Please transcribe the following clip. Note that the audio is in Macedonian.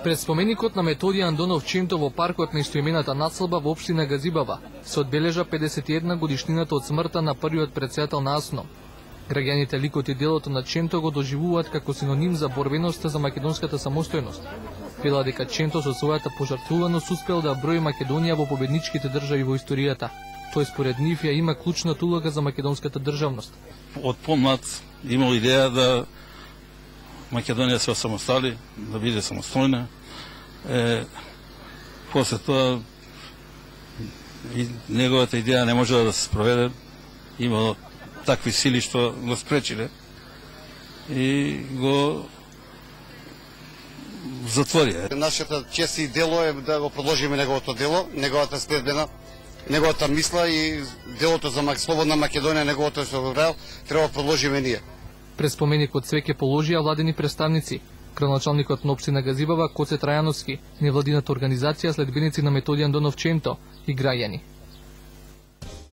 Пред споменикот на Методијан Андонов Ченто во паркот на истоимената населба во општина Газибава се одбележа 51 годишнината од смртта на првиот претседател на АСНО. Граѓаните ликот и делото на Ченто го доживуваат како синоним за борбеноста за македонската самостојност. Велат дека Ченто со својата пожртвуваност успел да брои Македонија во победничките држави во историјата. Тој според нив ја има клучната улога за македонската државност. Од помлад имал идеја да Македонија се осамостали, да биде самостојна. После тоа неговата идеја не можела да се спроведе. Имало такви сили што го спречиле и го затворија. Нашата чест и дело е да го продолжиме неговото дело, неговата следбена, неговата мисла и делото за слободна Македонија, неговото што го правил, треба да продолжиме ние. Пред споменикот свеќе положија владени представници, градоначалникот на општина Газибава Коце Трајановски, невладината организација следбеници на Методијан Андонов Ченто и граѓани.